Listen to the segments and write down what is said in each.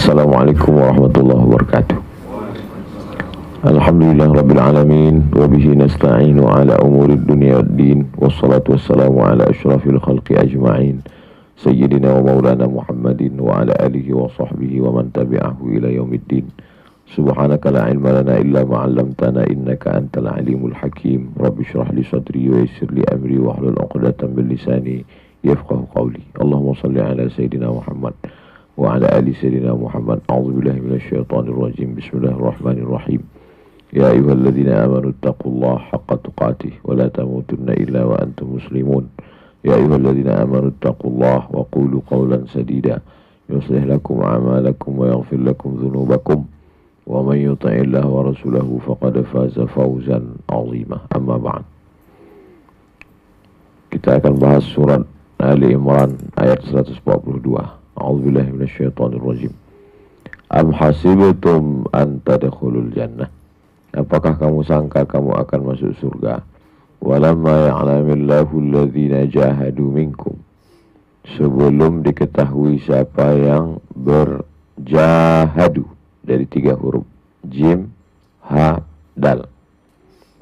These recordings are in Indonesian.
Assalamualaikum warahmatullahi wabarakatuh. Alhamdulillah rabbil alamin wa bihi nasta'inu ala umuri dunya waddin wassalatu wassalamu ala asyrafil khalqi ajma'in sayyidina wa maulana Muhammadin wa ala alihi wa sahbihi wa man tabi'ahu ila yaumiddin. Subhanaka la ilma lana illa ma 'allamtana innaka antal alimul hakim. Rabbi shrah li sadri wa yassir li amri wa hlul 'uqdatam min lisani yafqahu qawli. Allahumma shalli ala sayyidina Muhammad wa ala ali sayyidina Muhammad. A'udzu billahi minasyaitonir rajim. Bismillahirrahmanirrahim. Ya ayyuhalladzina amanu taqullaha haqqa tuqatih wa la tamutunna illa wa antum muslimun. Ya ayyuhalladzina amanu taqullaha wa qulu qawlan sadida yuslih lakum a'malakum wa yaghfir lakum dhunubakum wa man yuti'illaha wa rasulahu faqad faza fawzan 'azima. Amma ba'd. Kita akan bahas surat Ali Imran ayat 142. A'udzubillahi minasyaitonir rajim. Am hasibtum an tadkhulul jannah? Apakah kamu sangka kamu akan masuk surga? Walamma ya'lamillahu alladhina jahadu minkum. Sebelum diketahui siapa yang berjahadu, dari 3 huruf jim, ha, dal.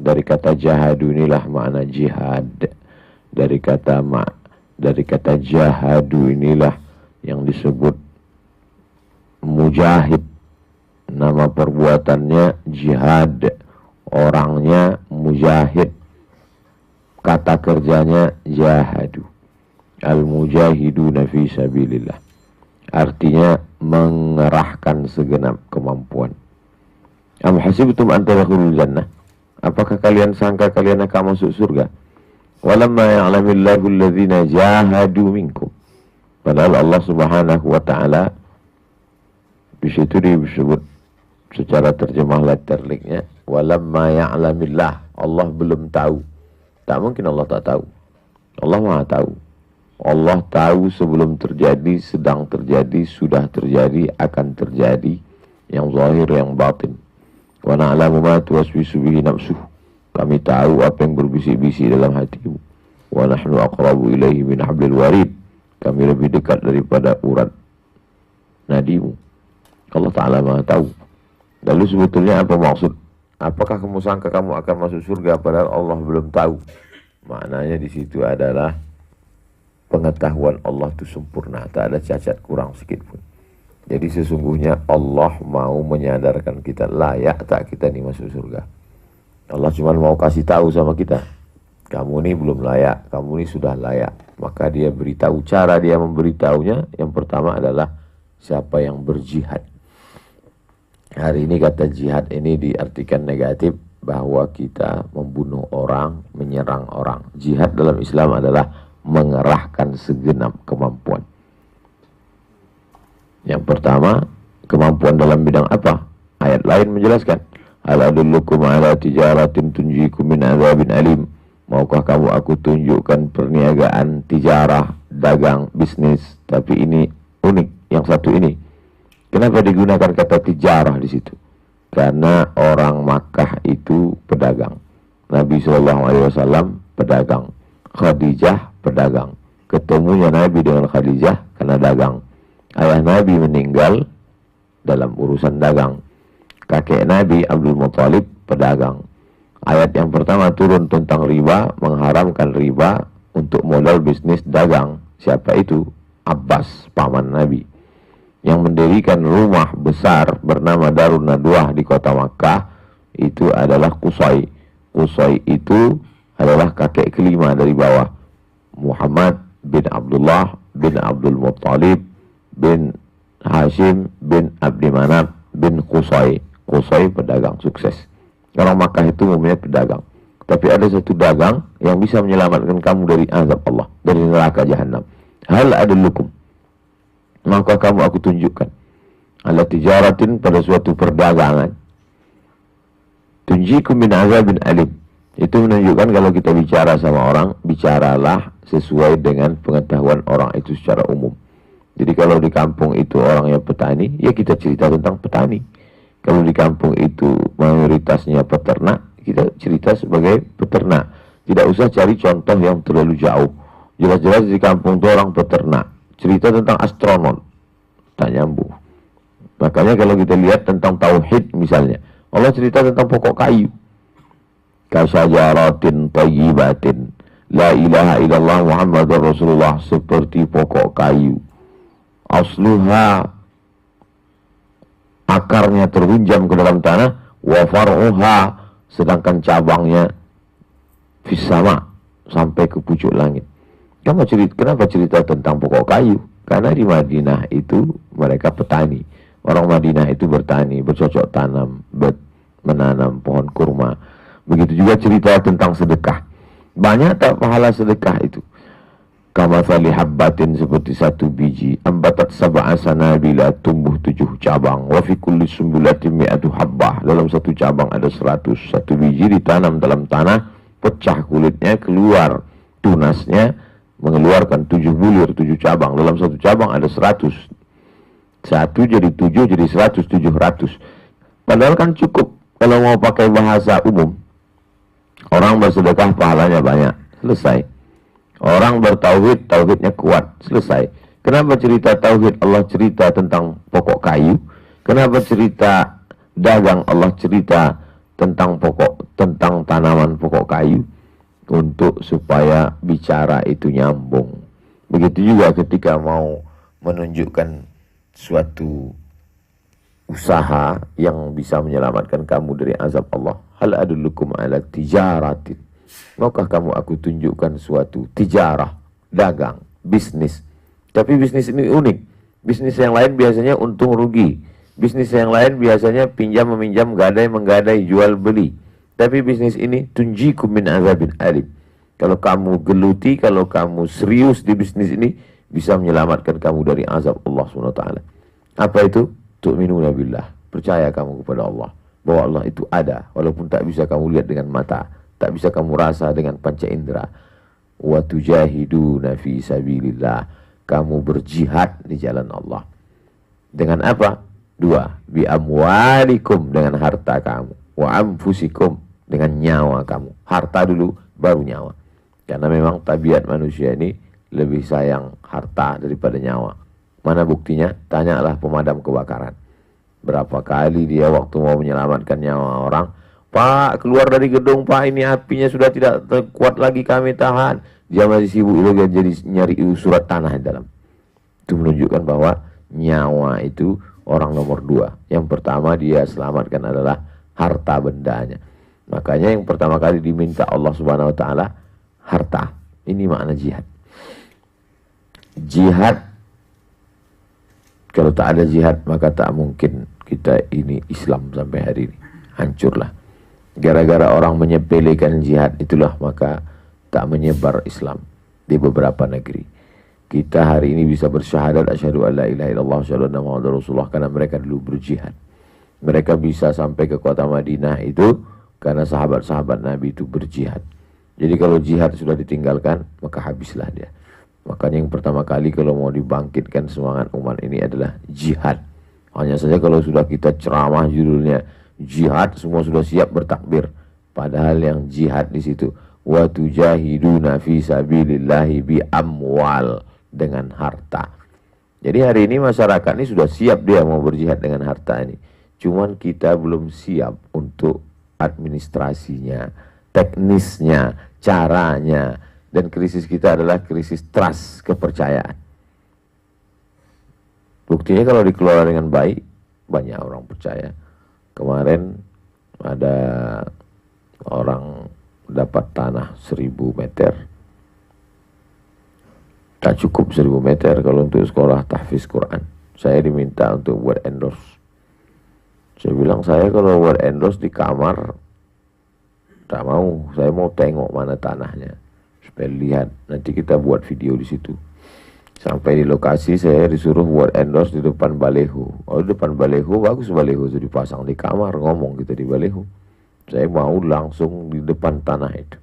Dari kata jahadu inilah makna jihad. Dari kata jahadu inilah yang disebut mujahid. Nama perbuatannya jihad, orangnya mujahid, kata kerjanya jahadu. Al-mujahiduna fi sabilillah, artinya mengerahkan segenap kemampuan. Am hasibtum an tadkhulul jannah? Apakah kalian sangka kalian akan masuk surga? Walamma ya'lamillahu alladhina jahadu minkum. Padahal Allah Subhanahu wa taala di situ disebut secara terjemah letterliknya walamma ya'lamillah, Allah belum tahu. Tak mungkin Allah tak tahu. Allah Maha tahu. Allah tahu sebelum terjadi, sedang terjadi, sudah terjadi, akan terjadi, yang zahir, yang batin. Wa na'lamu ma tuwaswisu bihi nafsuh. Kami tahu apa yang berbisik-bisik dalam hatimu. Wa nahnu aqrabu ilaihi min hablil warid. Kami lebih dekat daripada urat nadimu. Allah Ta'ala Maha tahu. Lalu sebetulnya apa maksud? Apakah kamu sangka kamu akan masuk surga padahal Allah belum tahu? Maknanya di situ adalah pengetahuan Allah itu sempurna, tak ada cacat kurang sedikit pun. Jadi sesungguhnya Allah mau menyadarkan kita, layak tak kita ini masuk surga. Allah cuma mau kasih tahu sama kita, kamu ini belum layak, kamu ini sudah layak. Maka dia beritahu. Cara dia memberitahunya, yang pertama adalah siapa yang berjihad. Hari ini kata jihad ini diartikan negatif, bahwa kita membunuh orang, menyerang orang. Jihad dalam Islam adalah mengerahkan segenap kemampuan. Yang pertama, kemampuan dalam bidang apa? Ayat lain menjelaskan, hal adullukum ala tijaratin tunjikum min azabin alim. Maukah kamu aku tunjukkan perniagaan, tijarah, dagang, bisnis. Tapi ini unik, yang satu ini. Kenapa digunakan kata tijarah di situ? Karena orang Makkah itu pedagang. Nabi SAW pedagang. Khadijah pedagang. Ketemunya Nabi dengan Khadijah karena dagang. Ayah Nabi meninggal dalam urusan dagang. Kakek Nabi Abdul Muthalib pedagang. Ayat yang pertama turun tentang riba, mengharamkan riba untuk modal bisnis dagang. Siapa itu? Abbas, paman Nabi, yang mendirikan rumah besar bernama Darun Nadwah di kota Makkah. Itu adalah Qusay. Qusay itu adalah kakek kelima dari bawah. Muhammad bin Abdullah bin Abdul Muttalib bin Hashim bin Abdi Manaf bin Qusay. Qusay pedagang sukses. Orang Makkah itu umumnya pedagang. Tapi ada satu dagang yang bisa menyelamatkan kamu dari azab Allah, dari neraka jahanam. Hal adullukum, maka kamu aku tunjukkan, ala tijaratin, pada suatu perdagangan, tunjikum min azabin alim. Itu menunjukkan kalau kita bicara sama orang, bicaralah sesuai dengan pengetahuan orang itu secara umum. Jadi kalau di kampung itu orangnya petani, ya kita cerita tentang petani. Kalau di kampung itu mayoritasnya peternak, kita cerita sebagai peternak. Tidak usah cari contoh yang terlalu jauh. Jelas-jelas di kampung itu orang peternak. Cerita tentang astronot, tak nyambung. Makanya kalau kita lihat tentang tauhid misalnya, Allah cerita tentang pokok kayu. Kasyajaratin thayyibatin, la ilaha illallah Muhammadur Rasulullah, seperti pokok kayu. Asluha, akarnya terhunjam ke dalam tanah, wa far'uha, sedangkan cabangnya fis sama, sampai ke pucuk langit. Kenapa cerita tentang pokok kayu? Karena di Madinah itu mereka petani. Orang Madinah itu bertani, bercocok tanam, menanam pohon kurma. Begitu juga cerita tentang sedekah. Banyak tak pahala sedekah itu? Kamathali habbatin, seperti satu biji, ambatat sab'a sanabila, tumbuh 7 cabang. Wa fi kulli sumbulatin mi'atu habbah, dalam satu cabang ada 100. Satu biji ditanam dalam tanah, pecah kulitnya, keluar tunasnya, mengeluarkan 7 bulir, 7 cabang. Dalam satu cabang ada 100. Satu jadi 7, jadi 100, 700. Padahal kan cukup. Kalau mau pakai bahasa umum, orang bersedekah pahalanya banyak, selesai. Orang bertauhid, tauhidnya kuat, selesai. Kenapa cerita tauhid Allah cerita tentang pokok kayu? Kenapa cerita dagang Allah cerita tentang tanaman pokok kayu? Untuk supaya bicara itu nyambung. Begitu juga ketika mau menunjukkan suatu usaha yang bisa menyelamatkan kamu dari azab Allah. Hal adullukum ala tijaratin, maukah kamu aku tunjukkan suatu tijarah, dagang, bisnis. Tapi bisnis ini unik. Bisnis yang lain biasanya untung rugi. Bisnis yang lain biasanya pinjam meminjam, gadai menggadai, jual beli. Tapi bisnis ini tunjikum min azabin alim. Kalau kamu geluti, kalau kamu serius di bisnis ini, bisa menyelamatkan kamu dari azab Allah SWT. Apa itu? Tu'minuna billah. Percaya kamu kepada Allah. Bahwa Allah itu ada. Walaupun tak bisa kamu lihat dengan mata. Tak bisa kamu rasa dengan panca indera. Wa tujahiduna fi sabilillah. Kamu berjihad di jalan Allah. Dengan apa? 2. Bi amwalikum, dengan harta kamu. Wa anfusikum, dengan nyawa kamu. Harta dulu, baru nyawa. Karena memang tabiat manusia ini lebih sayang harta daripada nyawa. Mana buktinya? Tanyalah pemadam kebakaran. Berapa kali dia waktu mau menyelamatkan nyawa orang, Pak, keluar dari gedung, Pak, ini apinya sudah tidak kuat lagi, kami tahan. Dia masih sibuk juga jadi nyari surat tanah di dalam. Itu menunjukkan bahwa nyawa itu orang nomor 2. Yang pertama dia selamatkan adalah harta bendanya. Makanya yang pertama kali diminta Allah Subhanahu wa taala harta. Ini makna jihad. Jihad, kalau tak ada jihad maka tak mungkin kita ini Islam sampai hari ini. Hancurlah. Gara-gara orang menyepelekan jihad itulah maka tak menyebar Islam di beberapa negeri. Kita hari ini bisa bersyahadat asyhadu an la ilaha illallah wa asyhadu anna muhammadar rasulullah karena mereka dulu berjihad. Mereka bisa sampai ke kota Madinah itu karena sahabat-sahabat Nabi itu berjihad. Jadi kalau jihad sudah ditinggalkan, maka habislah dia. Makanya yang pertama kali kalau mau dibangkitkan semangat umat ini adalah jihad. Hanya saja kalau sudah kita ceramah judulnya jihad, semua sudah siap bertakbir. Padahal yang jihad di situ wa tujahiduna fi sabilillahi bi amwal, dengan harta. Jadi hari ini masyarakat ini sudah siap dia mau berjihad dengan harta ini. Cuman kita belum siap untuk administrasinya, teknisnya, caranya. Dan krisis kita adalah krisis trust, kepercayaan. Buktinya kalau dikelola dengan baik, banyak orang percaya. Kemarin ada orang dapat tanah 1000 meter. Tak cukup 1000 meter kalau untuk sekolah tahfiz Quran. Saya diminta untuk buat endorse. Saya bilang, saya kalau buat endorse di kamar, tak mau. Saya mau tengok mana tanahnya. Supaya lihat, nanti kita buat video di situ. Sampai di lokasi saya disuruh buat endorse di depan baleho. Oh, di depan baleho, bagus baleho itu dipasang di kamar, ngomong kita di baleho. Saya mau langsung di depan tanah itu.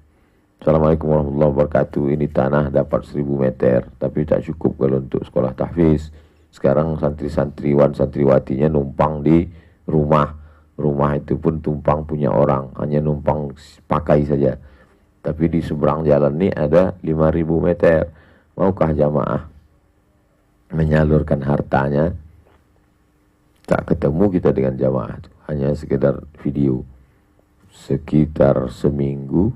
Assalamualaikum warahmatullahi wabarakatuh. Ini tanah dapat 1000 meter, tapi tak cukup kalau untuk sekolah tahfiz. Sekarang santri-santriwan, santriwatinya numpang di rumah. Rumah itu pun tumpang punya orang, hanya numpang pakai saja. Tapi di seberang jalan ini ada 5000 meter. Maukah jamaah menyalurkan hartanya Tak ketemu kita dengan jamaah itu, hanya sekedar video. Sekitar seminggu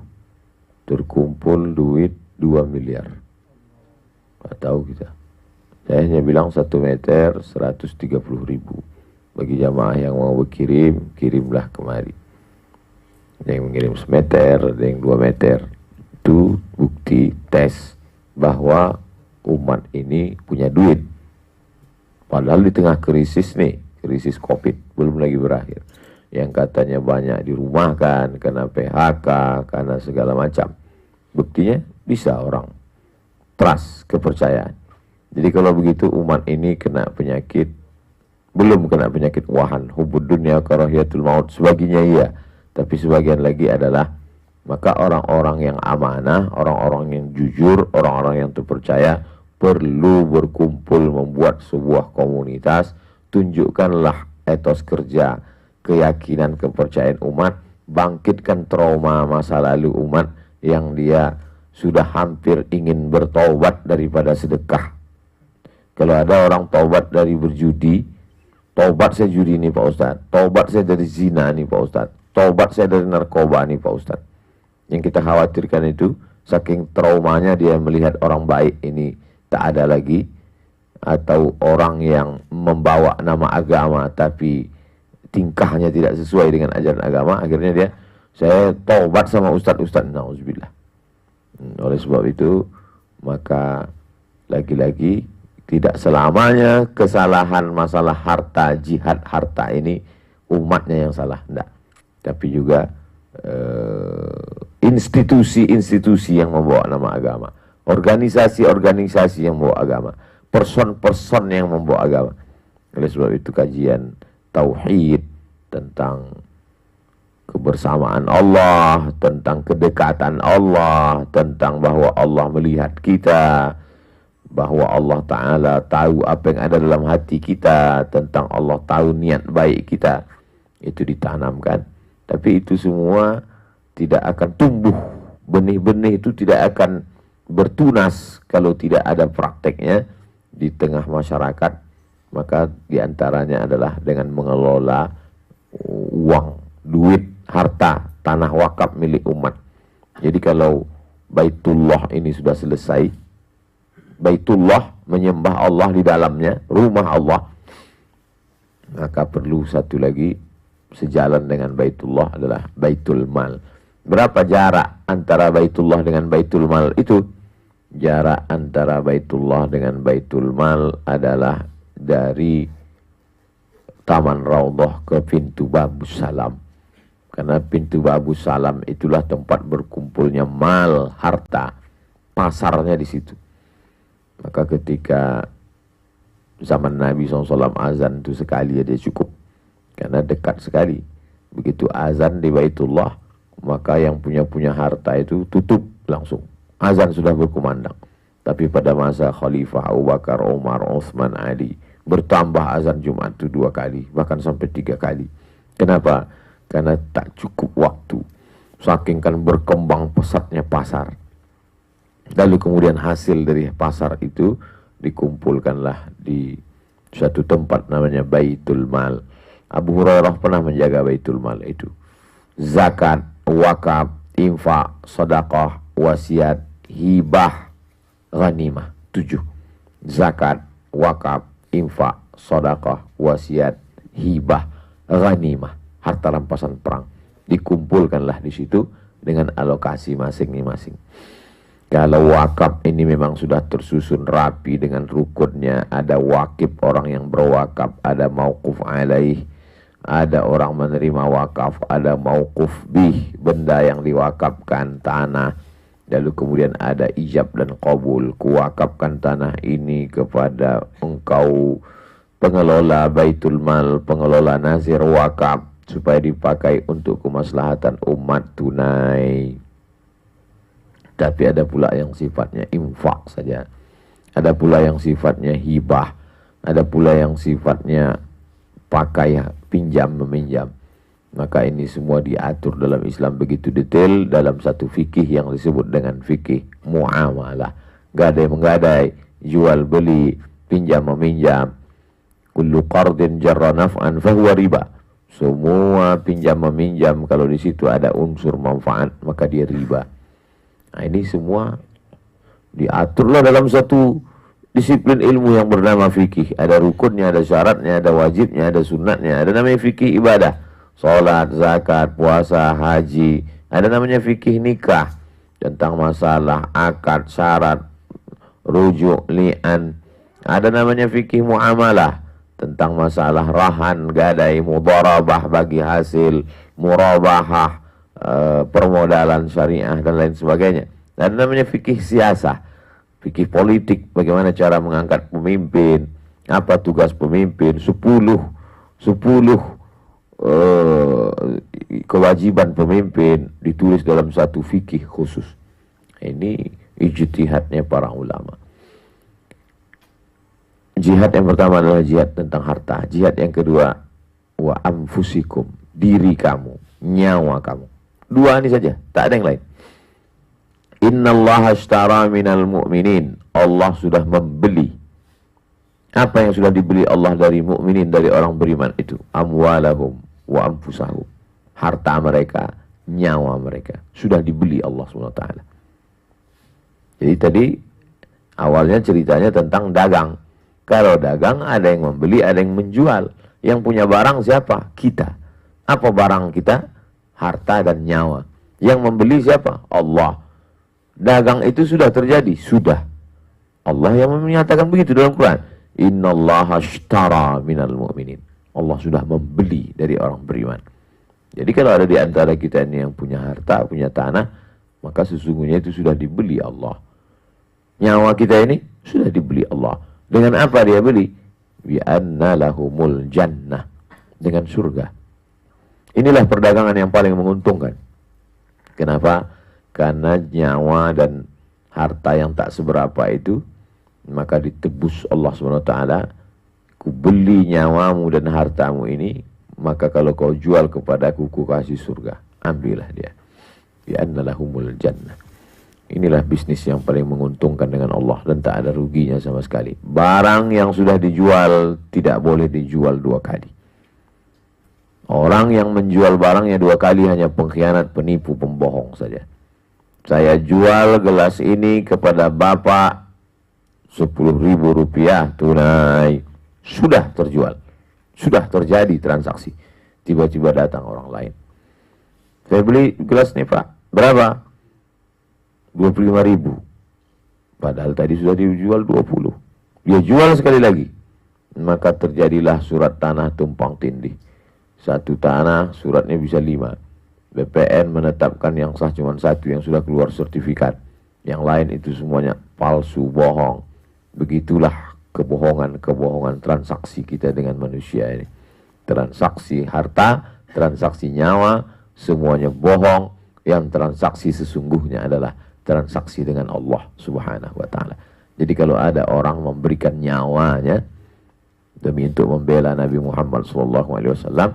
terkumpul duit 2 miliar. Tak tahu kita. Saya hanya bilang 1 meter 130.000. Bagi jamaah yang mau berkirim, kirimlah kemari. Ada yang mengirim semeter, ada yang 2 meter. Itu bukti tes bahwa umat ini punya duit. Padahal di tengah krisis nih, krisis COVID belum lagi berakhir. Yang katanya banyak dirumahkan karena PHK, karena segala macam. Buktinya bisa orang trust, kepercayaan. Jadi kalau begitu umat ini kena penyakit, belum kena penyakit wahan, hubud dunia, karahiyatul maut, sebagiannya iya. Tapi sebagian lagi adalah, maka orang-orang yang amanah, orang-orang yang jujur, orang-orang yang terpercaya, perlu berkumpul membuat sebuah komunitas. Tunjukkanlah etos kerja, keyakinan, kepercayaan umat, bangkitkan trauma masa lalu umat yang dia sudah hampir ingin bertobat daripada sedekah. Kalau ada orang tobat dari berjudi, tobat saya judi nih Pak Ustadz, tobat saya dari zina nih Pak Ustadz, tobat saya dari narkoba nih Pak Ustadz. Yang kita khawatirkan itu, saking traumanya dia melihat orang baik ini tak ada lagi, atau orang yang membawa nama agama tapi tingkahnya tidak sesuai dengan ajaran agama, akhirnya dia, saya tobat sama ustadz-ustadz, na'udzubillah. Oleh sebab itu, maka lagi-lagi tidak selamanya kesalahan masalah harta, jihad harta ini umatnya yang salah, enggak. Tapi juga institusi-institusi yang membawa nama agama, organisasi-organisasi yang membawa agama, person-person yang membawa agama. Oleh sebab itu kajian tauhid tentang kebersamaan Allah, tentang kedekatan Allah, tentang bahwa Allah melihat kita, bahwa Allah Ta'ala tahu apa yang ada dalam hati kita, tentang Allah tahu niat baik kita, itu ditanamkan. Tapi itu semua tidak akan tumbuh, benih-benih itu tidak akan bertunas kalau tidak ada prakteknya di tengah masyarakat. Maka diantaranya adalah dengan mengelola uang, duit, harta, tanah wakaf milik umat. Jadi kalau Baitullah ini sudah selesai, Baitullah menyembah Allah di dalamnya, rumah Allah, maka perlu satu lagi sejalan dengan Baitullah adalah Baitul Mal. Berapa jarak antara Baitullah dengan Baitul Mal itu? Jarak antara Baitullah dengan Baitul Mal adalah dari Taman Raudhah ke pintu Babus Salam. Karena pintu Babus Salam itulah tempat berkumpulnya mal, harta, pasarnya di situ. Maka ketika zaman Nabi SAW azan itu sekali dia cukup, karena dekat sekali. Begitu azan di Baitullah, maka yang punya harta itu tutup langsung. Azan sudah berkumandang. Tapi pada masa Khalifah Abu Bakar, Umar, Utsman, Ali, bertambah azan Jumat itu 2 kali, bahkan sampai 3 kali. Kenapa? Karena tak cukup waktu. Saking kan berkembang pesatnya pasar. Lalu kemudian hasil dari pasar itu dikumpulkanlah di suatu tempat namanya Baitul Mal. Abu Hurairah pernah menjaga Baitul Mal itu. Zakat, wakaf, infak, sedekah, wasiat, hibah, ghanimah. 7. Zakat, wakaf, infak, sedekah, wasiat, hibah, ghanimah. Harta rampasan perang. Dikumpulkanlah di situ dengan alokasi masing-masing. Kalau wakaf ini memang sudah tersusun rapi dengan rukunnya, ada wakif orang yang berwakaf, ada mauquf alaih, ada orang menerima wakaf, ada mauquf bih, benda yang diwakafkan, tanah. Lalu kemudian ada ijab dan qabul, kuwakafkan tanah ini kepada engkau pengelola Baitul Mal, pengelola nazir wakaf, supaya dipakai untuk kemaslahatan umat tunai. Tapi ada pula yang sifatnya infak saja. Ada pula yang sifatnya hibah. Ada pula yang sifatnya pakai, pinjam meminjam. Maka ini semua diatur dalam Islam begitu detail dalam satu fikih yang disebut dengan fikih muamalah. Gadai menggadai, jual beli, pinjam meminjam, Kullu qardin jarra naf'an fahuwa riba. Semua pinjam meminjam kalau di situ ada unsur manfaat maka dia riba. Nah, ini semua diaturlah dalam satu disiplin ilmu yang bernama fikih. Ada rukunnya, ada syaratnya, ada wajibnya, ada sunatnya. Ada namanya fikih ibadah. Salat, zakat, puasa, haji. Ada namanya fikih nikah. Tentang masalah akad, syarat, rujuk, li'an. Ada namanya fikih muamalah. Tentang masalah rahan, gadai, mudharabah bagi hasil, murabahah, permodalan syariah dan lain sebagainya. Dan namanya fikih siasah, fikih politik, bagaimana cara mengangkat pemimpin, apa tugas pemimpin, 10 kewajiban pemimpin ditulis dalam satu fikih khusus. Ini ijtihadnya para ulama. Jihad yang pertama adalah jihad tentang harta. Jihad yang kedua, wa anfusikum, diri kamu, nyawa kamu. Dua ini saja, tak ada yang lain. Innallaha ashtara minal mu'minin. Allah sudah membeli. Apa yang sudah dibeli Allah dari mukminin, dari orang beriman itu? Amwalahum wa anfusahum. Harta mereka, nyawa mereka. Sudah dibeli Allah SWT. Jadi tadi awalnya ceritanya tentang dagang. Kalau dagang ada yang membeli, ada yang menjual. Yang punya barang siapa? Kita. Apa barang kita? Harta dan nyawa. Yang membeli siapa? Allah. Dagang itu sudah terjadi? Sudah. Allah yang menyatakan begitu dalam Quran. Innallaha ashtara minal mu'minin. Allah sudah membeli dari orang beriman. Jadi kalau ada di antara kita ini yang punya harta, punya tanah, maka sesungguhnya itu sudah dibeli Allah. Nyawa kita ini sudah dibeli Allah. Dengan apa dia beli? Bi'anna lahumul jannah. Dengan surga. Inilah perdagangan yang paling menguntungkan. Kenapa? Karena nyawa dan harta yang tak seberapa itu, maka ditebus Allah SWT. Ku beli nyawamu dan hartamu ini, maka kalau kau jual kepadaku, ku kasih surga. Ambillah dia. Bi'anna lahumul jannah. Inilah bisnis yang paling menguntungkan dengan Allah dan tak ada ruginya sama sekali. Barang yang sudah dijual tidak boleh dijual dua kali. Orang yang menjual barangnya dua kali hanya pengkhianat, penipu, pembohong saja. Saya jual gelas ini kepada Bapak 10.000 rupiah tunai. Sudah terjual. Sudah terjadi transaksi. Tiba-tiba datang orang lain. Saya beli gelas nih Pak. Berapa? 25.000. Padahal tadi sudah dijual 20. Dia jual sekali lagi. Maka terjadilah surat tanah tumpang tindih. Satu tanah suratnya bisa 5. BPN menetapkan yang sah cuma satu yang sudah keluar sertifikat. Yang lain itu semuanya palsu, bohong. Begitulah kebohongan transaksi kita dengan manusia ini. Transaksi harta, transaksi nyawa, semuanya bohong. Yang transaksi sesungguhnya adalah transaksi dengan Allah Subhanahu wa ta'ala. Jadi kalau ada orang memberikan nyawanya demi untuk membela Nabi Muhammad SAW,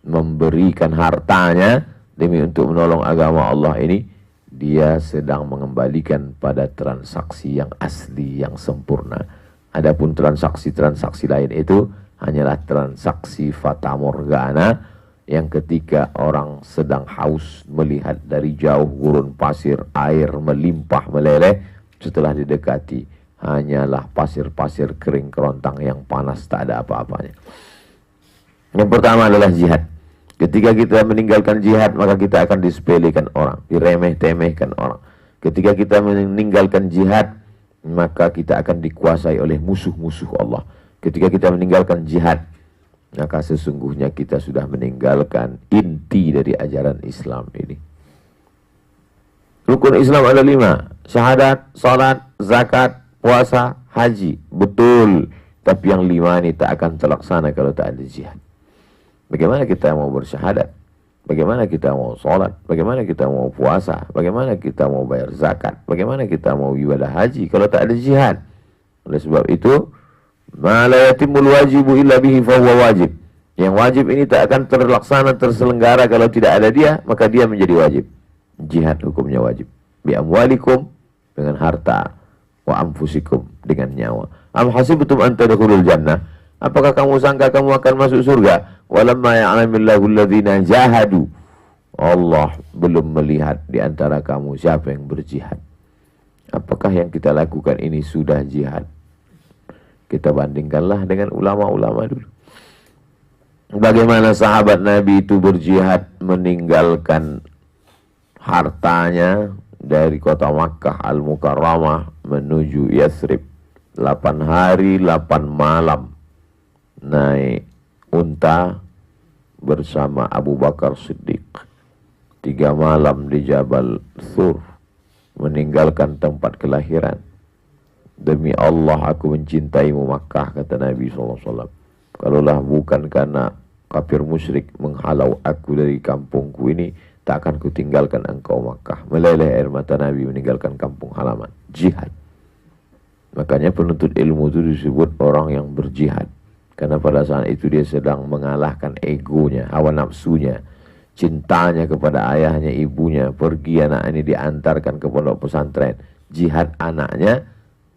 memberikan hartanya demi untuk menolong agama Allah ini, dia sedang mengembalikan pada transaksi yang asli, yang sempurna. Adapun transaksi-transaksi lain itu hanyalah transaksi fata morgana, yang ketika orang sedang haus melihat dari jauh gurun pasir, air melimpah meleleh, setelah didekati hanyalah pasir-pasir kering kerontang yang panas, tak ada apa-apanya. Yang pertama adalah jihad. Ketika kita meninggalkan jihad, maka kita akan disepelekan orang, diremeh-temehkan orang. Ketika kita meninggalkan jihad, maka kita akan dikuasai oleh musuh-musuh Allah. Ketika kita meninggalkan jihad, maka sesungguhnya kita sudah meninggalkan inti dari ajaran Islam ini. Rukun Islam ada 5. Syahadat, salat, zakat, puasa, haji. Betul. Tapi yang 5 ini tak akan terlaksana kalau tak ada jihad. Bagaimana kita mau bersyahadat? Bagaimana kita mau salat? Bagaimana kita mau puasa? Bagaimana kita mau bayar zakat? Bagaimana kita mau ibadah haji kalau tak ada jihad? Oleh sebab itu, ma la yatimul wajibu illa bihi fahuwa wajib. Yang wajib ini tak akan terlaksana, terselenggara kalau tidak ada dia, maka dia menjadi wajib. Jihad hukumnya wajib. Bi amwalikum, dengan harta, wa anfusikum, dengan nyawa. Am hasibtum an tadkhulul jannah? Apakah kamu sangka kamu akan masuk surga? Walamma ya'lamillahu alladhina jahadu. Allah belum melihat di antara kamu siapa yang berjihad. Apakah yang kita lakukan ini sudah jihad? Kita bandingkanlah dengan ulama-ulama dulu. Bagaimana sahabat Nabi itu berjihad meninggalkan hartanya dari kota Makkah Al-Mukarramah menuju Yathrib. 8 hari 8 malam naik unta bersama Abu Bakar Siddiq. 3 malam di Jabal Thur, meninggalkan tempat kelahiran. Demi Allah aku mencintaimu Makkah, kata Nabi SAW. Kalaulah bukan karena kafir musyrik menghalau aku dari kampungku ini, tak akan kutinggalkan engkau Makkah. Meleleh air mata Nabi meninggalkan kampung halaman. Jihad. Makanya penuntut ilmu itu disebut orang yang berjihad. Karena pada saat itu dia sedang mengalahkan egonya, hawa nafsunya, cintanya kepada ayahnya, ibunya. Pergi anak ini diantarkan ke pondok pesantren. Jihad anaknya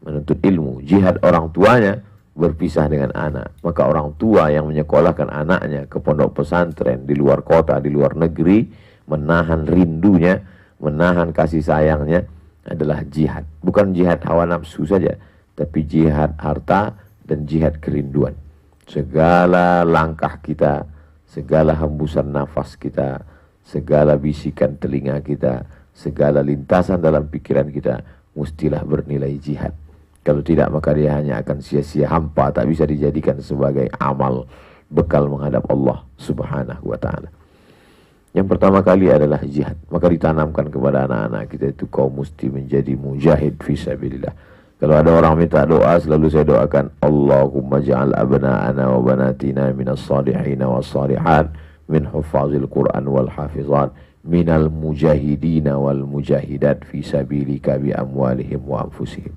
menuntut ilmu. Jihad orang tuanya berpisah dengan anak. Maka orang tua yang menyekolahkan anaknya ke pondok pesantren di luar kota, di luar negeri, menahan rindunya, menahan kasih sayangnya adalah jihad. Bukan jihad hawa nafsu saja, tapi jihad harta dan jihad kerinduan. Segala langkah kita, segala hembusan nafas kita, segala bisikan telinga kita, segala lintasan dalam pikiran kita, mestilah bernilai jihad. Kalau tidak, maka dia hanya akan sia-sia, hampa, tak bisa dijadikan sebagai amal bekal menghadap Allah Subhanahu wa ta'ala. Yang pertama kali adalah jihad. Maka ditanamkan kepada anak-anak kita itu, kau mesti menjadi mujahid fisabilillah. Kalau ada orang minta doa, selalu saya doakan, Allahumma ja'al abna'ana wa banatina minas salihina was salihat, min hufazil Qur'an wal hafizat, minal mujahidina wal mujahidat fisabilika bi amwalihim wa anfusihim.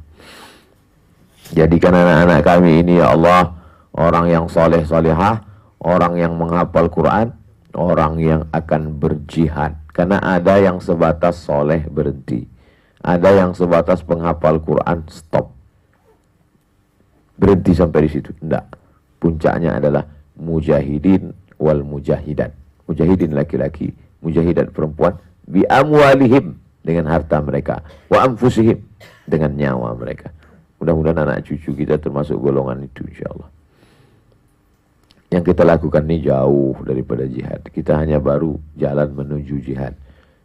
Jadikan anak-anak kami ini, ya Allah, orang yang soleh solehah, orang yang menghafal Quran, orang yang akan berjihad. Karena ada yang sebatas soleh berhenti, ada yang sebatas penghafal Quran stop, berhenti sampai di situ. Tidak, puncaknya adalah mujahidin wal mujahidat. Mujahidin laki-laki, mujahidat perempuan, bi amwalihim dengan harta mereka, wa anfusihim dengan nyawa mereka. Mudah-mudahan anak cucu kita termasuk golongan itu, insyaallah. Yang kita lakukan ini jauh daripada jihad. Kita hanya baru jalan menuju jihad.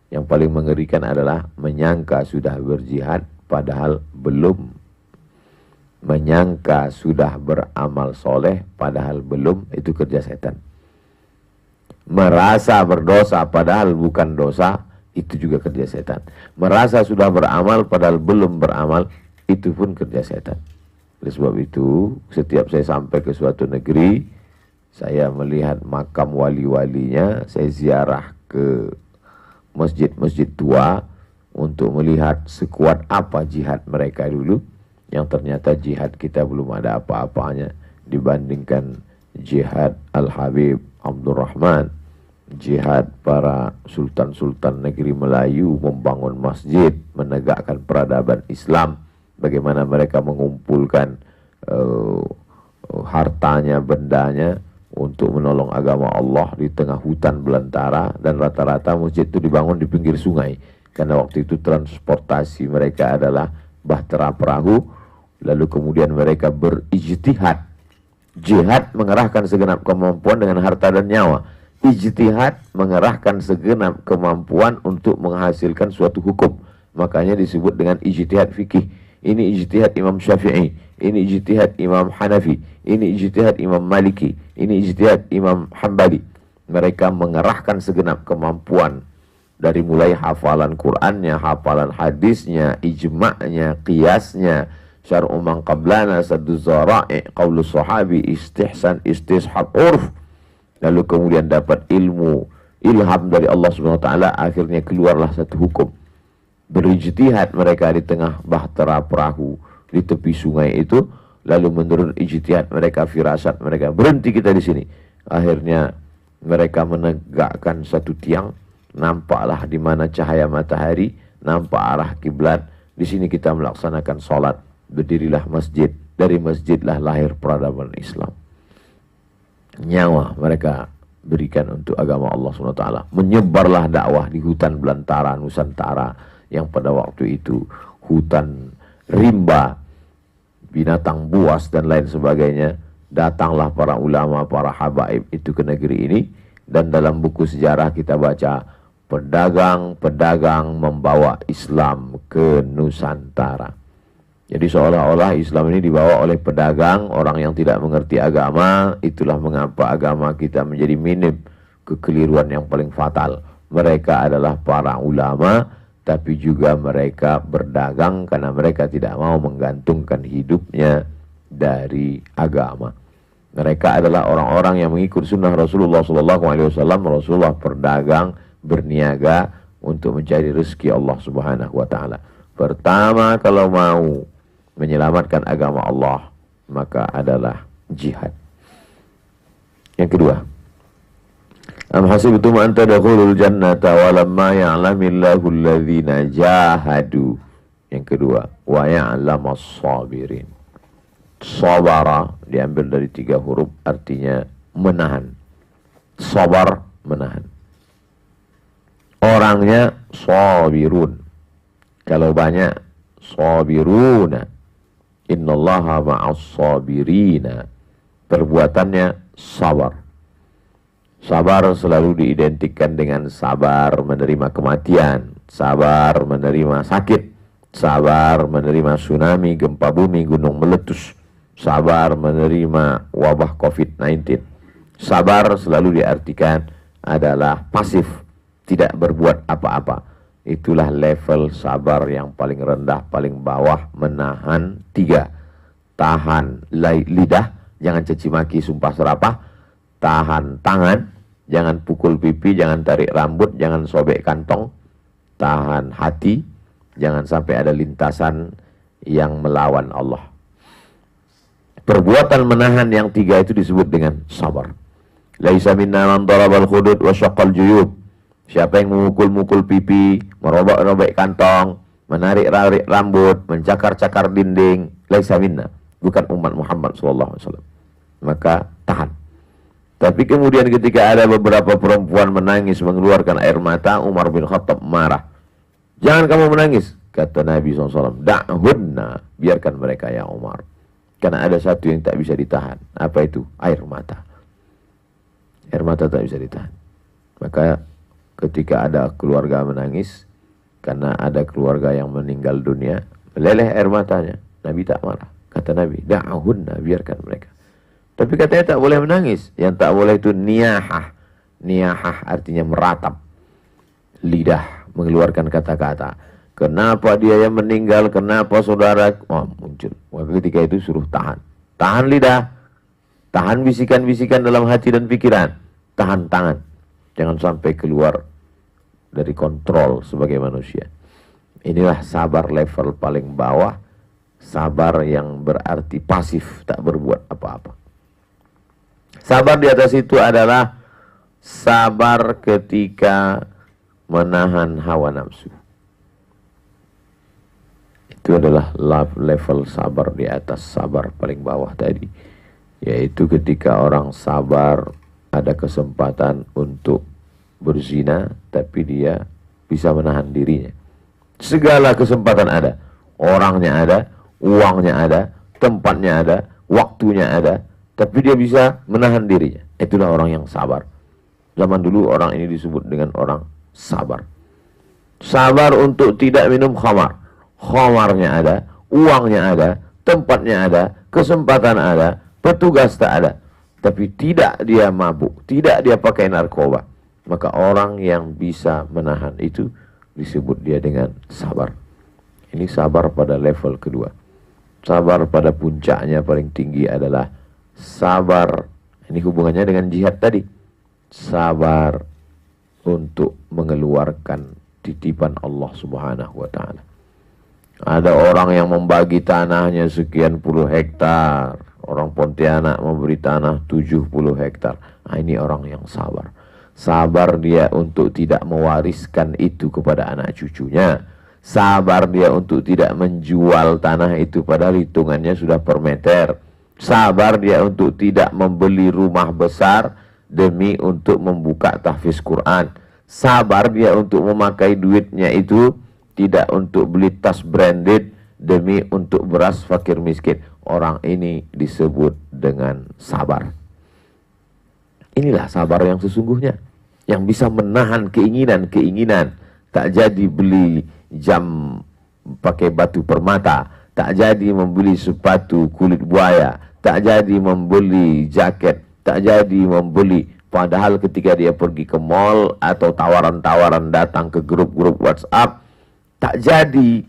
Yang paling mengerikan adalah menyangka sudah berjihad padahal belum. Menyangka sudah beramal soleh padahal belum, itu kerja setan. Merasa berdosa padahal bukan dosa, itu juga kerja setan. Merasa sudah beramal padahal belum beramal, itu pun kerja setan. Oleh sebab itu, setiap saya sampai ke suatu negeri, saya melihat makam wali-walinya, saya ziarah ke masjid-masjid tua untuk melihat sekuat apa jihad mereka dulu, yang ternyata jihad kita belum ada apa-apanya dibandingkan jihad Al-Habib Abdurrahman, jihad para sultan-sultan negeri Melayu membangun masjid, menegakkan peradaban Islam, bagaimana mereka mengumpulkan hartanya, bendanya untuk menolong agama Allah di tengah hutan belantara, dan rata-rata masjid itu dibangun di pinggir sungai karena waktu itu transportasi mereka adalah bahtera perahu. Lalu kemudian mereka berijtihad, jihad mengerahkan segenap kemampuan dengan harta dan nyawa. Ijtihad mengerahkan segenap kemampuan untuk menghasilkan suatu hukum, makanya disebut dengan ijtihad fikih. Ini ijtihad Imam Syafi'i, ini ijtihad Imam Hanafi, ini ijtihad Imam Maliki, ini ijtihad Imam Hambali. Mereka mengerahkan segenap kemampuan dari mulai hafalan Qur'annya, hafalan hadisnya, ijma'nya, qiyasnya, syar'u man qablana, saddu zara'i, qaulu sahabi, istihsan, istishab, urf. Lalu kemudian dapat ilmu, ilham dari Allah Subhanahu wa taala, akhirnya keluarlah satu hukum. Berijtihad mereka di tengah bahtera perahu di tepi sungai itu, lalu menurut ijtihad mereka, firasat mereka, berhenti kita di sini. Akhirnya mereka menegakkan satu tiang, nampaklah di mana cahaya matahari, nampak arah kiblat. Di sini kita melaksanakan sholat, berdirilah masjid, dari masjidlah lahir peradaban Islam. nyawa mereka berikan untuk agama Allah SWT. Menyebarlah dakwah di hutan belantara Nusantara yang pada waktu itu hutan rimba, binatang buas dan lain sebagainya. Datanglah para ulama, para habaib itu ke negeri ini, dan dalam buku sejarah kita baca pedagang-pedagang membawa Islam ke Nusantara. Jadi seolah-olah Islam ini dibawa oleh pedagang, orang yang tidak mengerti agama. Itulah mengapa agama kita menjadi minim, kekeliruan yang paling fatal. Mereka adalah para ulama, tapi juga mereka berdagang karena mereka tidak mau menggantungkan hidupnya dari agama. Mereka adalah orang-orang yang mengikut sunnah Rasulullah SAW. Rasulullah berdagang, berniaga untuk mencari rezeki Allah Subhanahu wa Ta'ala. Pertama, kalau mau menyelamatkan agama Allah, maka adalah jihad. Yang kedua, am hasibtum an tadkhulul jannata wa lamma ya'lamillahu alladhina jahadu. Yang kedua, wa ya'lamas sabirin. Sabara diambil dari 3 huruf, artinya menahan. Sabar, menahan. Orangnya sabirun. Kalau banyak, sabiruna. Innallaha ma'as sabirina. Perbuatannya sabar. Sabar selalu diidentikan dengan sabar menerima kematian, sabar menerima sakit, sabar menerima tsunami, gempa bumi, gunung meletus, sabar menerima wabah COVID-19. Sabar selalu diartikan adalah pasif, tidak berbuat apa-apa. Itulah level sabar yang paling rendah, paling bawah. Menahan 3. Tahan lidah, jangan caci maki, sumpah serapah. Tahan tangan, jangan pukul pipi, jangan tarik rambut, jangan sobek kantong. Tahan hati, jangan sampai ada lintasan yang melawan Allah. Perbuatan menahan yang 3 itu disebut dengan sabar. Laisa minna man darabal khudud wa syaqqal juyub. Siapa yang memukul-mukul pipi, merobek-robek kantong, menarik-narik rambut, mencakar-cakar dinding, laisa minna, bukan umat Muhammad SAW. Maka tahan. Tapi kemudian ketika ada beberapa perempuan menangis, mengeluarkan air mata, Umar bin Khattab marah. Jangan kamu menangis, kata Nabi SAW. Da'hunna, biarkan mereka ya Umar. Karena ada satu yang tak bisa ditahan. Apa itu? Air mata. Air mata tak bisa ditahan. Maka ketika ada keluarga menangis karena ada keluarga yang meninggal dunia, meleleh air matanya, Nabi tak marah. Kata Nabi, da'ahunna, biarkan mereka. Tapi katanya tak boleh menangis. Yang tak boleh itu niyahah. Niyahah artinya meratap lidah, mengeluarkan kata-kata. Kenapa dia yang meninggal? Kenapa saudara? Oh, muncul. Maka ketika itu suruh tahan. Tahan lidah. Tahan bisikan-bisikan dalam hati dan pikiran. Tahan tangan. Jangan sampai keluar dari kontrol sebagai manusia. Inilah sabar level paling bawah. Sabar yang berarti pasif, tak berbuat apa-apa. Sabar di atas itu adalah sabar ketika menahan hawa nafsu. Itu adalah level sabar di atas sabar paling bawah tadi. Yaitu ketika orang sabar, ada kesempatan untuk berzina, tapi dia bisa menahan dirinya. Segala kesempatan ada. Orangnya ada, uangnya ada, tempatnya ada, waktunya ada, tapi dia bisa menahan dirinya. Itulah orang yang sabar. Zaman dulu orang ini disebut dengan orang sabar. Sabar untuk tidak minum khamar. Khamarnya ada, uangnya ada, tempatnya ada, kesempatan ada, petugas tak ada. Tapi tidak dia mabuk, tidak dia pakai narkoba. Maka orang yang bisa menahan itu disebut dia dengan sabar. Ini sabar pada level kedua. Sabar pada puncaknya paling tinggi adalah sabar. Ini hubungannya dengan jihad tadi. Sabar untuk mengeluarkan titipan Allah Subhanahu wa Ta'ala. Ada orang yang membagi tanahnya sekian puluh hektar. Orang Pontianak memberi tanah 70 hektar. Nah, ini orang yang sabar. Sabar dia untuk tidak mewariskan itu kepada anak cucunya. Sabar dia untuk tidak menjual tanah itu padahal hitungannya sudah per meter. Sabar dia untuk tidak membeli rumah besar demi untuk membuka tahfiz Quran. Sabar dia untuk memakai duitnya itu tidak untuk beli tas branded demi untuk beras fakir miskin. Orang ini disebut dengan sabar. Inilah sabar yang sesungguhnya, yang bisa menahan keinginan-keinginan. Tak jadi beli jam pakai batu permata, tak jadi membeli sepatu kulit buaya, tak jadi membeli jaket, tak jadi membeli. Padahal ketika dia pergi ke mall atau tawaran-tawaran datang ke grup-grup WhatsApp, tak jadi.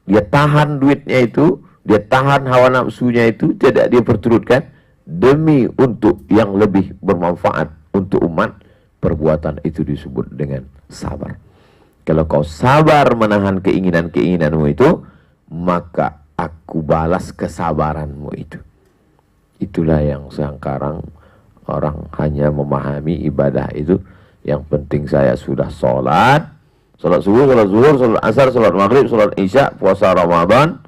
Dia tahan duitnya itu, dia tahan hawa nafsunya itu, tidak dia perturutkan demi untuk yang lebih bermanfaat untuk umat. Perbuatan itu disebut dengan sabar. Kalau kau sabar menahan keinginan-keinginanmu itu, maka aku balas kesabaranmu itu. Itulah yang sekarang orang hanya memahami ibadah itu. Yang penting saya sudah sholat subuh, sholat zuhur, sholat asar, sholat maghrib, sholat isya, puasa Ramadan,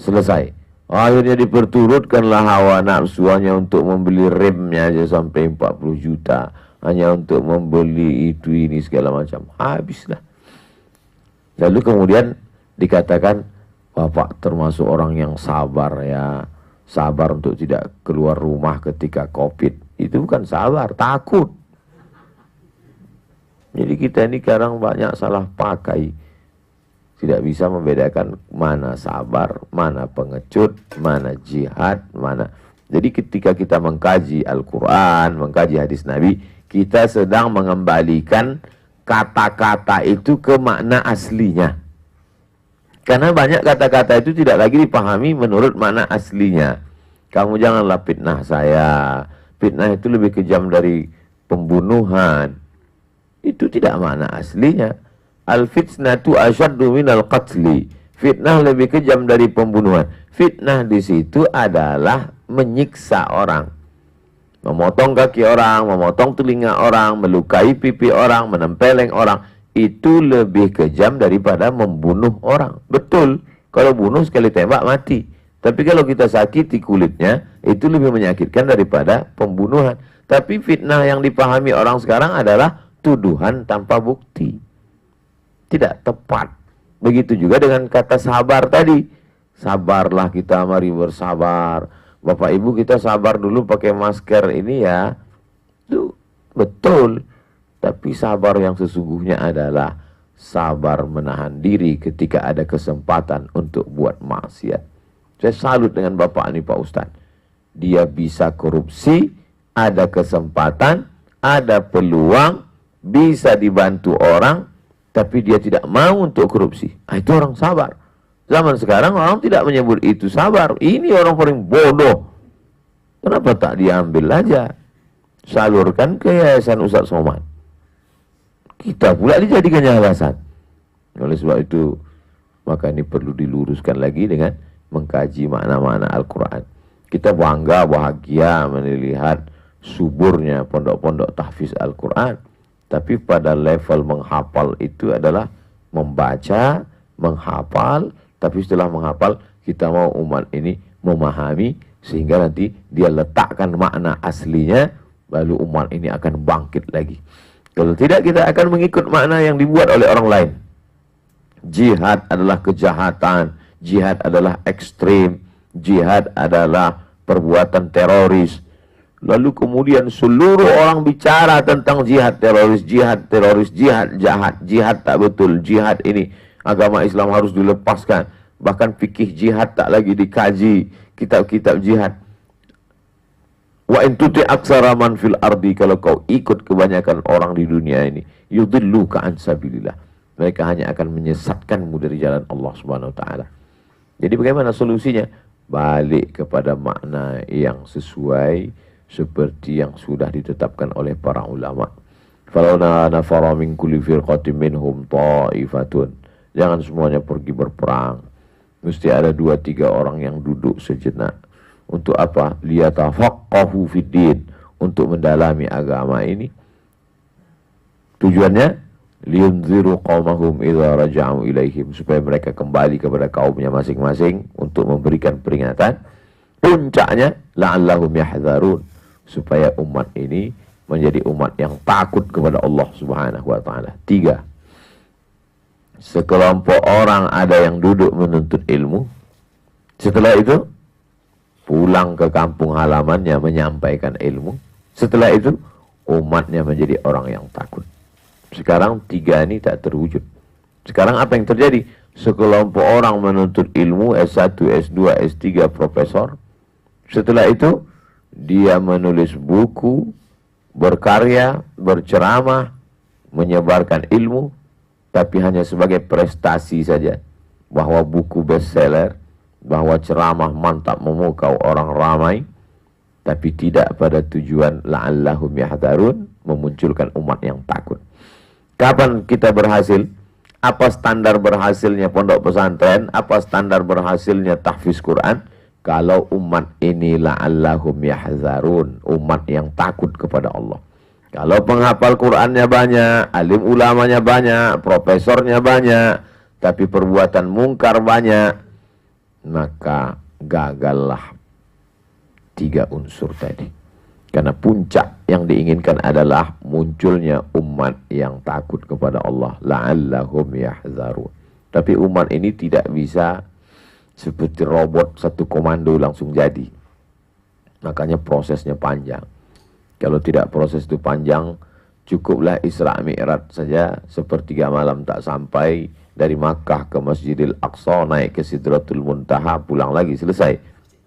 selesai. Akhirnya diperturutkanlah hawa nafsu hanya untuk membeli remnya aja sampai 40 juta. Hanya untuk membeli itu ini segala macam. Habislah. Lalu kemudian dikatakan, Bapak termasuk orang yang sabar ya. Sabar untuk tidak keluar rumah ketika COVID. Itu bukan sabar, takut. Jadi kita ini sekarang banyak salah pakai. Tidak bisa membedakan mana sabar, mana pengecut, mana jihad, mana. Jadi ketika kita mengkaji Al-Quran, mengkaji hadis Nabi, kita sedang mengembalikan kata-kata itu ke makna aslinya. Karena banyak kata-kata itu tidak lagi dipahami menurut makna aslinya. Kamu janganlah fitnah saya. Fitnah itu lebih kejam dari pembunuhan. Itu tidak makna aslinya. Al-fitnatu asyaddu minal qatli. Fitnah lebih kejam dari pembunuhan. Fitnah di situ adalah menyiksa orang. Memotong kaki orang, memotong telinga orang, melukai pipi orang, menempeleng orang. Itu lebih kejam daripada membunuh orang. Betul, kalau bunuh sekali tembak mati. Tapi kalau kita sakiti kulitnya, itu lebih menyakitkan daripada pembunuhan. Tapi fitnah yang dipahami orang sekarang adalah tuduhan tanpa bukti. Tidak tepat. Begitu juga dengan kata sabar tadi. Sabarlah kita, mari bersabar. Bapak Ibu kita sabar dulu pakai masker ini ya. Itu betul. Tapi sabar yang sesungguhnya adalah sabar menahan diri ketika ada kesempatan untuk buat maksiat. Saya salut dengan Bapak ini Pak Ustadz. Dia bisa korupsi, ada kesempatan, ada peluang, bisa dibantu orang, tapi dia tidak mau untuk korupsi. Itu orang sabar. Zaman sekarang orang tidak menyebut itu sabar. Ini orang paling bodoh. Kenapa tak diambil aja? Salurkan ke Yayasan Ustadz Somad. Kita pula dijadikannya alasan. Oleh sebab itu, maka ini perlu diluruskan lagi dengan mengkaji makna-makna Al-Quran. Kita bangga, bahagia melihat suburnya pondok-pondok tahfiz Al-Quran. Tapi pada level menghafal itu adalah membaca, menghafal. Tapi setelah menghafal, kita mau umat ini memahami. Sehingga nanti dia letakkan makna aslinya. Lalu umat ini akan bangkit lagi. Kalau tidak, kita akan mengikut makna yang dibuat oleh orang lain. Jihad adalah kejahatan. Jihad adalah ekstrim. Jihad adalah perbuatan teroris. Lalu kemudian seluruh orang bicara tentang jihad teroris, jihad jahat, jihad tak betul, jihad ini agama Islam harus dilepaskan. Bahkan fikih jihad tak lagi dikaji, kitab-kitab jihad. Wa in tuti aksara man fil ardi, kalau kau ikut kebanyakan orang di dunia ini, yudilluka an sabilillah. Mereka hanya akan menyesatkanmu dari jalan Allah Subhanahu wa taala. Jadi bagaimana solusinya? Balik kepada makna yang sesuai seperti yang sudah ditetapkan oleh para ulama. Falawna nafara min kulli firqatin minhum ta'ifatun. Jangan semuanya pergi berperang. Mesti ada 2-3 orang yang duduk sejenak. Untuk apa? Liyatafaqahu fiddin. Untuk mendalami agama ini. Tujuannya liyunziru qaumahum idza raja'u ilaihim, supaya mereka kembali kepada kaumnya masing-masing untuk memberikan peringatan. Puncaknya la'allahum yahdzarun, supaya umat ini menjadi umat yang takut kepada Allah Subhanahu wa taala. 3. Sekelompok orang ada yang duduk menuntut ilmu. Setelah itu pulang ke kampung halamannya menyampaikan ilmu. Setelah itu umatnya menjadi orang yang takut. Sekarang 3 ini tak terwujud. Sekarang apa yang terjadi? Sekelompok orang menuntut ilmu, S1, S2, S3, profesor. Setelah itu dia menulis buku, berkarya, berceramah, menyebarkan ilmu, tapi hanya sebagai prestasi saja. Bahwa buku bestseller, bahwa ceramah mantap memukau orang ramai, tapi tidak pada tujuan la'allahum yahdharun, memunculkan umat yang takut. Kapan kita berhasil? Apa standar berhasilnya pondok pesantren? Apa standar berhasilnya tahfiz Quran? Kalau umat ini la'allahum yahdharun, umat yang takut kepada Allah. Kalau penghafal Qurannya banyak, alim ulamanya banyak, profesornya banyak, tapi perbuatan mungkar banyak, maka gagallah 3 unsur tadi. Karena puncak yang diinginkan adalah munculnya umat yang takut kepada Allah, la'allahum yahdharun. Tapi umat ini tidak bisa seperti robot satu komando langsung jadi. Makanya prosesnya panjang. Kalau tidak proses itu panjang, cukuplah Isra Mi'raj saja, sepertiga malam tak sampai dari Makkah ke Masjidil Aqsa, naik ke Sidratul Muntaha, pulang lagi, selesai.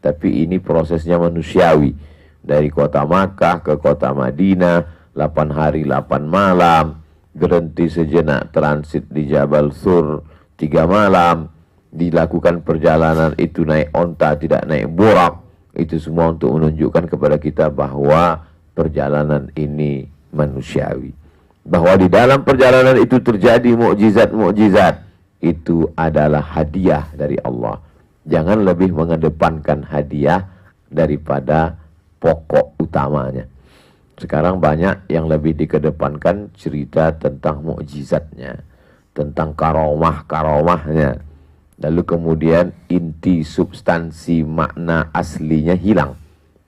Tapi ini prosesnya manusiawi. Dari kota Makkah ke kota Madinah, 8 hari 8 malam, berhenti sejenak transit di Jabal Sur 3 malam, dilakukan perjalanan itu naik onta, tidak naik burak. Itu semua untuk menunjukkan kepada kita bahwa perjalanan ini manusiawi. Bahwa di dalam perjalanan itu terjadi mukjizat-mukjizat. Itu adalah hadiah dari Allah. Jangan lebih mengedepankan hadiah daripada pokok utamanya. Sekarang banyak yang lebih dikedepankan cerita tentang mukjizatnya, tentang karomah-karomahnya. Lalu kemudian inti substansi makna aslinya hilang.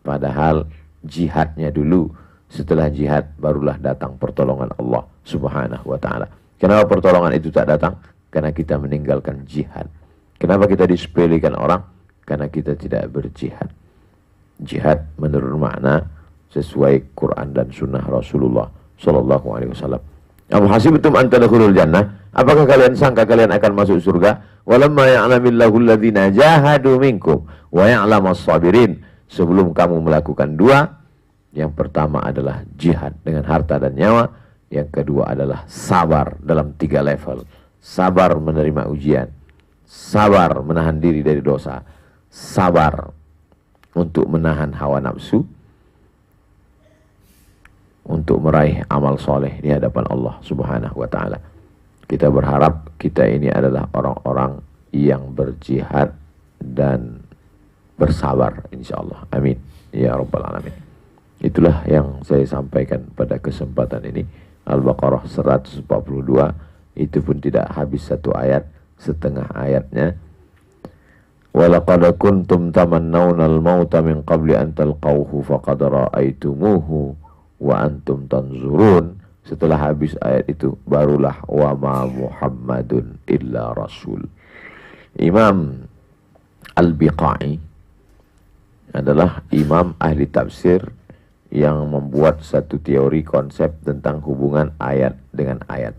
Padahal jihadnya dulu. Setelah jihad barulah datang pertolongan Allah Subhanahu wa ta'ala. Kenapa pertolongan itu tak datang? Karena kita meninggalkan jihad. Kenapa kita disepelekan orang? Karena kita tidak berjihad. Jihad menurut makna sesuai Quran dan sunnah Rasulullah sallallahu alaihi wasallam. Am hasibtum an tadkhulul jannah? Apakah kalian sangka kalian akan masuk surga? Walamma ya'lamillahu alladhina jahadu minkum wa ya'lamas sabirin. Sebelum kamu melakukan 2, yang pertama adalah jihad dengan harta dan nyawa, yang kedua adalah sabar dalam 3 level. Sabar menerima ujian, sabar menahan diri dari dosa, sabar untuk menahan hawa nafsu, untuk meraih amal soleh di hadapan Allah Subhanahu wa ta'ala. Kita berharap kita ini adalah orang-orang yang berjihad dan bersabar insyaallah. Amin ya rabbal alamin. Itulah yang saya sampaikan pada kesempatan ini. Al-Baqarah 142, itu pun tidak habis 1 ayat, setengah ayatnya. Walaqad kuntum tamannawnal mauta min qabli an talqawhu faqad ra'aitumuhu wa antum tanzurun. Setelah habis ayat itu barulah wa ma Muhammadun illa rasul. Imam Al-Biqai adalah imam ahli tafsir yang membuat satu teori konsep tentang hubungan ayat dengan ayat.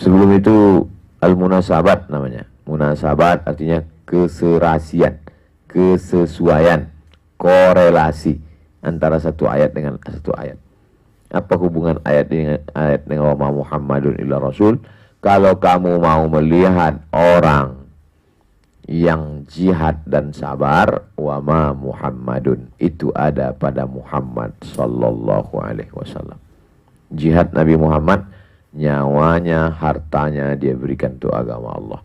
Sebelum itu Al-Munasabat namanya. Munasabat artinya keserasian, kesesuaian, korelasi antara satu ayat dengan satu ayat. Apa hubungan ayat dengan wa Muhammadun illa rasul? Kalau kamu mau melihat orang yang jihad dan sabar, wa ma Muhammadun, itu ada pada Muhammad sallallahu alaihi wasallam. Jihad Nabi Muhammad, nyawanya, hartanya dia berikan untuk agama Allah.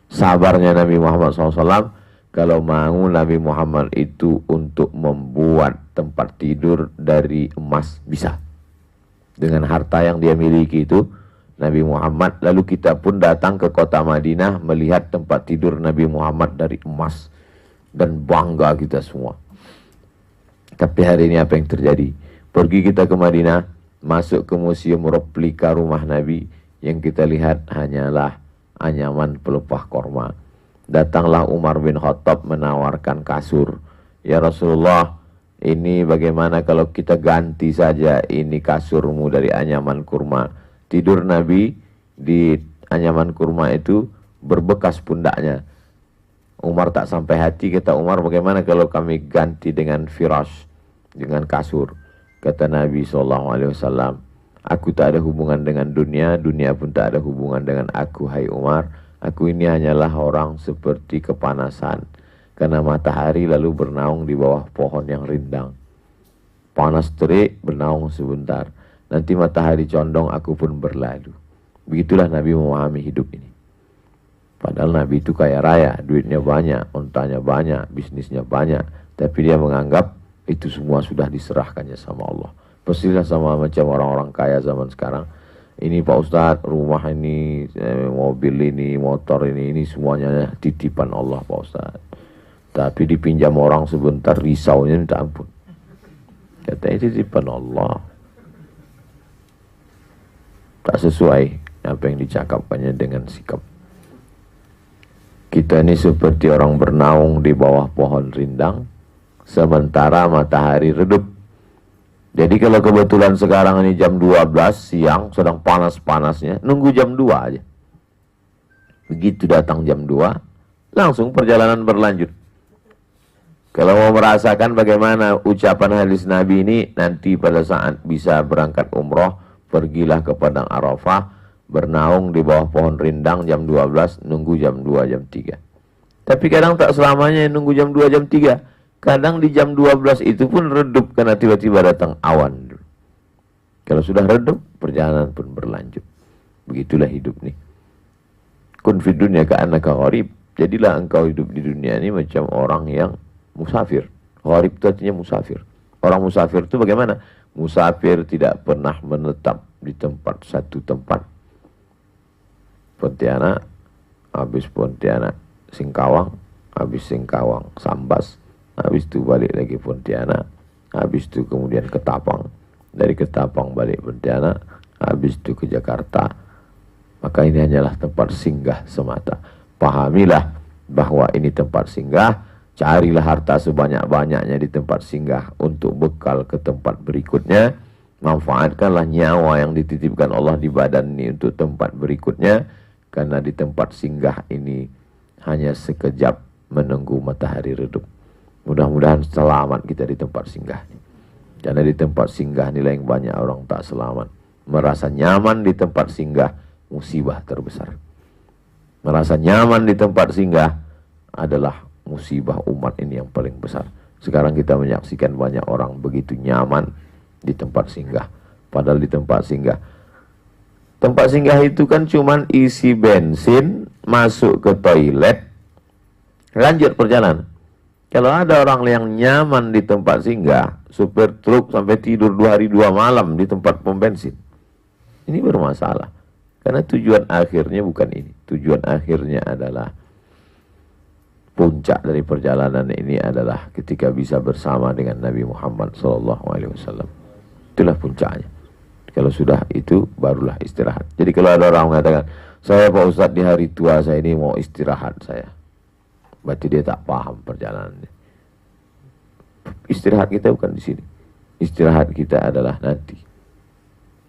Sabarnya Nabi Muhammad SAW, kalau mau Nabi Muhammad itu untuk membuat tempat tidur dari emas, bisa. Dengan harta yang dia miliki itu, Nabi Muhammad, lalu kita pun datang ke kota Madinah melihat tempat tidur Nabi Muhammad dari emas. dan bangga kita semua. Tapi hari ini apa yang terjadi? Pergi kita ke Madinah, masuk ke museum replika rumah Nabi, yang kita lihat hanyalah anyaman pelepah korma. Datanglah Umar bin Khattab menawarkan kasur. Ya Rasulullah, ini bagaimana kalau kita ganti saja ini kasurmu dari anyaman kurma. Tidur Nabi di anyaman kurma itu berbekas pundaknya. Umar tak sampai hati, kata Umar, bagaimana kalau kami ganti dengan firash, dengan kasur. Kata Nabi SAW, aku tak ada hubungan dengan dunia, dunia pun tak ada hubungan dengan aku, hai Umar. Aku ini hanyalah orang seperti kepanasan, karena matahari lalu bernaung di bawah pohon yang rindang. Panas terik, bernaung sebentar. Nanti matahari condong, aku pun berlalu. Begitulah Nabi memahami hidup ini. Padahal Nabi itu kaya raya, duitnya banyak, ontanya banyak, bisnisnya banyak. Tapi dia menganggap itu semua sudah diserahkannya sama Allah. Pastilah sama macam orang-orang kaya zaman sekarang. Ini Pak Ustadz, rumah ini, mobil ini, motor ini semuanya titipan Allah Pak Ustadz. Tapi dipinjam orang sebentar, risaunya minta ampun. Katanya titipan Allah. Tak sesuai apa yang dicakapkannya dengan sikap. Kita ini seperti orang bernaung di bawah pohon rindang, sementara matahari redup. Jadi kalau kebetulan sekarang ini jam 12 siang, sedang panas-panasnya, nunggu jam 2 aja. Begitu datang jam 2, langsung perjalanan berlanjut. Kalau mau merasakan bagaimana ucapan hadis Nabi ini, nanti pada saat bisa berangkat umroh, pergilah ke Padang Arafah, bernaung di bawah pohon rindang jam 12, nunggu jam 2, jam 3. Tapi kadang tak selamanya nunggu jam 2, jam 3. Kadang di jam 12 itu pun redup karena tiba-tiba datang awan. Kalau sudah redup, perjalanan pun berlanjut. Begitulah hidup nih. Kun fid dunya ka'annaka gharib. Jadilah engkau hidup di dunia ini macam orang yang musafir. Gharib itu artinya musafir. Orang musafir itu bagaimana? Musafir tidak pernah menetap di tempat satu tempat. Pontianak, habis Pontianak Singkawang, habis Singkawang Sambas, habis itu balik lagi Pontianak, habis itu kemudian Ketapang, dari Ketapang balik Pontianak, habis itu ke Jakarta. Maka ini hanyalah tempat singgah semata. Pahamilah bahwa ini tempat singgah. Carilah harta sebanyak-banyaknya di tempat singgah untuk bekal ke tempat berikutnya. Manfaatkanlah nyawa yang dititipkan Allah di badan ini untuk tempat berikutnya. Karena di tempat singgah ini hanya sekejap menunggu matahari redup. Mudah-mudahan selamat kita di tempat singgah. Karena di tempat singgah inilah yang banyak orang tak selamat. Merasa nyaman di tempat singgah, musibah terbesar. Merasa nyaman di tempat singgah adalah musibah umat ini yang paling besar. Sekarang kita menyaksikan banyak orang begitu nyaman di tempat singgah. Padahal di tempat singgah, tempat singgah itu kan cuman isi bensin, masuk ke toilet, lanjut perjalanan. Kalau ada orang yang nyaman di tempat singgah, supir truk sampai tidur 2 hari 2 malam di tempat pom bensin, ini bermasalah. Karena tujuan akhirnya bukan ini. Tujuan akhirnya adalah puncak dari perjalanan ini adalah ketika bisa bersama dengan Nabi Muhammad SAW. Itulah puncaknya. Kalau sudah itu, barulah istirahat. Jadi kalau ada orang mengatakan, saya Pak Ustadz di hari tua saya ini mau istirahat saya. Berarti dia tak paham perjalanannya. Istirahat kita bukan di sini. Istirahat kita adalah nanti.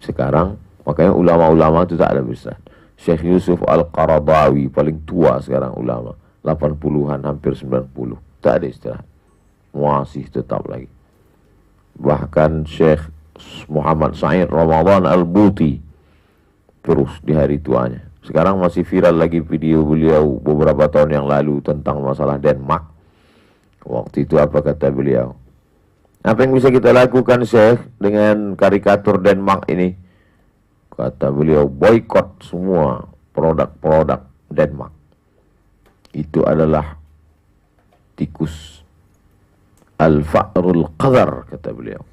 Sekarang, makanya ulama-ulama itu tak ada beristirahat. Syekh Yusuf Al-Qaradawi, paling tua sekarang ulama. 80-an, hampir 90. Tak ada istirahat. Masih tetap lagi. Bahkan Syekh Muhammad Said Ramadan Al-Buti terus di hari tuanya. Sekarang masih viral lagi video beliau beberapa tahun yang lalu tentang masalah Denmark. Waktu itu apa kata beliau? Apa yang bisa kita lakukan Syekh dengan karikatur Denmark ini? Kata beliau, boykot semua produk-produk Denmark. Itu adalah tikus al-fa'rul qadar, kata beliau.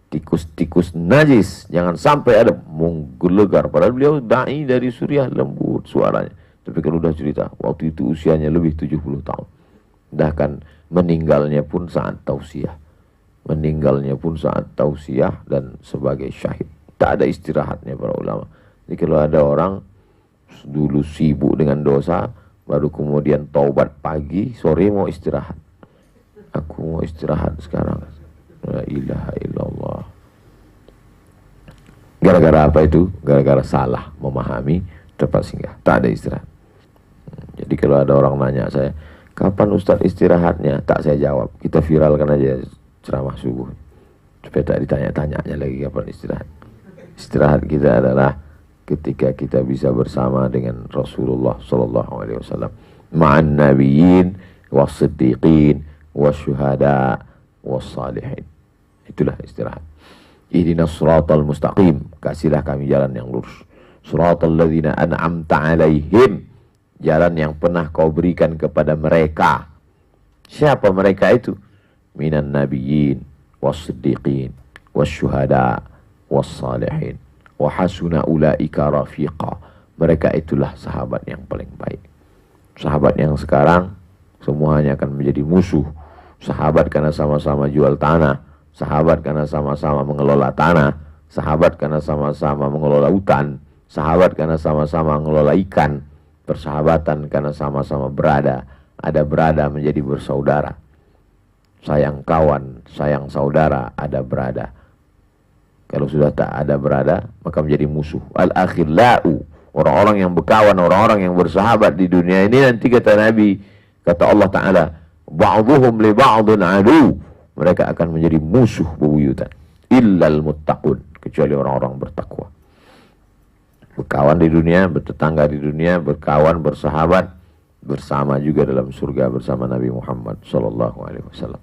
Tikus-tikus najis, jangan sampai ada menggelegar. Padahal beliau da'i dari Suriah, lembut suaranya. Tapi kalau udah cerita, waktu itu usianya lebih 70 tahun. Bahkan meninggalnya pun saat tausiah. Meninggalnya pun saat tausiah dan sebagai syahid. Tak ada istirahatnya para ulama. Jadi kalau ada orang dulu sibuk dengan dosa, baru kemudian taubat pagi, sore mau istirahat. Aku mau istirahat sekarang. La ilaha illallah. Gara-gara apa itu? Gara-gara salah memahami tempat singgah. Tak ada istirahat. Jadi kalau ada orang nanya saya, kapan Ustadz istirahatnya? Tak saya jawab. Kita viralkan aja ceramah subuh. Supaya tak ditanya-tanyanya lagi kapan istirahat. Istirahat kita adalah ketika kita bisa bersama dengan Rasulullah sallallahu alaihi wasallam, ma'an nabiyyin was-siddiqin wasyuhada was-salihin. Itulah istirahat. Ihdinas siratal mustaqim, kasihlah kami jalan yang lurus. Siratal ladzina an'amta alaihim, jalan yang pernah kau berikan kepada mereka. Siapa mereka itu? Minan nabiyyin was-siddiqin wasyuhada was-salihin wa hasuna ulaika rafiqa. Mereka itulah sahabat yang paling baik. Sahabat yang sekarang semuanya akan menjadi musuh. Sahabat karena sama-sama jual tanah, sahabat karena sama-sama mengelola tanah, sahabat karena sama-sama mengelola hutan, sahabat karena sama-sama mengelola ikan, persahabatan karena sama-sama berada, ada berada menjadi bersaudara. Sayang kawan, sayang saudara, ada berada. Kalau sudah tak ada berada, maka menjadi musuh. Al-akhillau, orang-orang yang berkawan, orang-orang yang bersahabat di dunia ini, nanti kata Nabi, kata Allah Ta'ala, ba'duhum li ba'dun adu, mereka akan menjadi musuh bebuyutan. Illal muttaqun, kecuali orang-orang bertakwa. Berkawan di dunia, bertetangga di dunia, berkawan, bersahabat, bersama juga dalam surga bersama Nabi Muhammad sallallahu alaihi wasallam.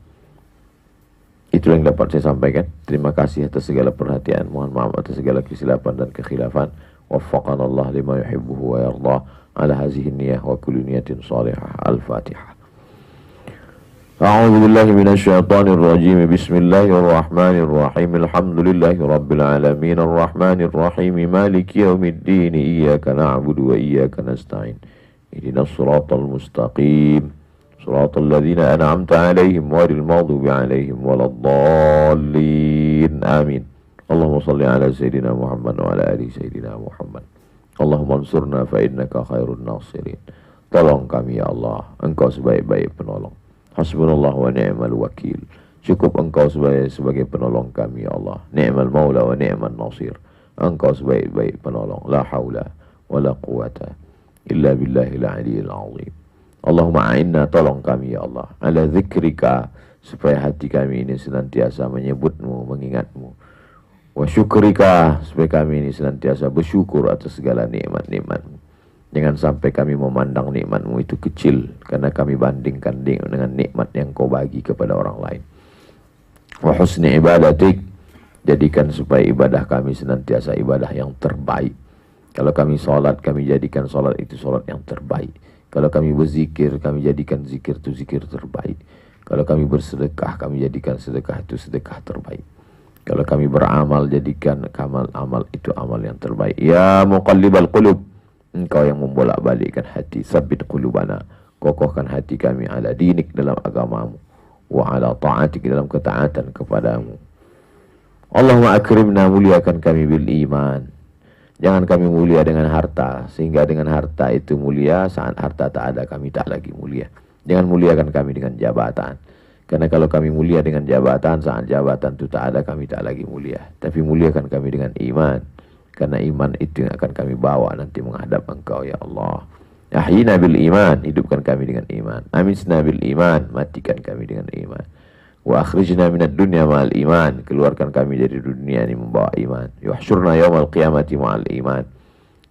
Itu yang dapat saya sampaikan. Terima kasih atas segala perhatian. Mohon maaf atas segala kesilapan dan kekhilafan. Waffaqanallah lima yuhibbuhu wa yardah. Ala hazihi niyah wa kulli niyatin salihah. Al-Fatihah. A'udzu billahi minasyaitonir rajim. Bismillahirrahmanirrahim. Alhamdulillahi rabbil alamin. Arrahmanir rahim. Maliki yaumiddin. Iyyaka na'budu wa iyyaka nasta'in. Ihdinas siratal mustaqim. صراط الذين أنعمت عليهم غير المغضوب عليهم ولا الضالين آمين. اللهم صل على سيدنا محمد وعلى آل سيدنا محمد. اللهم انصرنا فإنك خير الناصرين. Tolong kami ya Allah, Engkau sebaik-baik penolong. Hasbunallah wa ni'mal wakil. Cukup Engkau sebagai penolong kami ya Allah. Ni'mal maula wa ni'mal nasir. Engkau sebaik-baik penolong. La haula wa la quwata illa billahil aliyyil azim. Allahumma a'inna, tolong kami ya Allah, ala zikrika, supaya hati kami ini senantiasa menyebutmu, mengingatmu. Wa syukrika, supaya kami ini senantiasa bersyukur atas segala nikmat-nikmatmu. Jangan sampai kami memandang nikmatmu itu kecil, karena kami bandingkan dengan nikmat yang kau bagi kepada orang lain. Wa husni ibadatik, jadikan supaya ibadah kami senantiasa ibadah yang terbaik. Kalau kami sholat, kami jadikan sholat itu sholat yang terbaik. Kalau kami berzikir, kami jadikan zikir itu zikir terbaik. Kalau kami bersedekah, kami jadikan sedekah itu sedekah terbaik. Kalau kami beramal, jadikan amal itu amal yang terbaik. Ya muqallibal qulub, Engkau yang membolak-balikkan hati. Sabbit qulubana, kokohkan hati kami ala dinik, dalam agamamu. Wa ala ta'atik, dalam ketaatan kepadamu. Allahumma akrimna, muliakan kami bil iman. Jangan kami mulia dengan harta, sehingga dengan harta itu mulia, saat harta tak ada kami tak lagi mulia. Jangan muliakan kami dengan jabatan, karena kalau kami mulia dengan jabatan, saat jabatan itu tak ada kami tak lagi mulia. Tapi muliakan kami dengan iman, karena iman itu yang akan kami bawa nanti menghadap Engkau ya Allah. Ahyina bil iman, hidupkan kami dengan iman. Amisna bil iman, matikan kami dengan iman. Wa akhrijna minad dunya ma'al iman, keluarkan kami dari dunia ini membawa iman. Yuhsyurna yaumal qiyamati ma'al iman,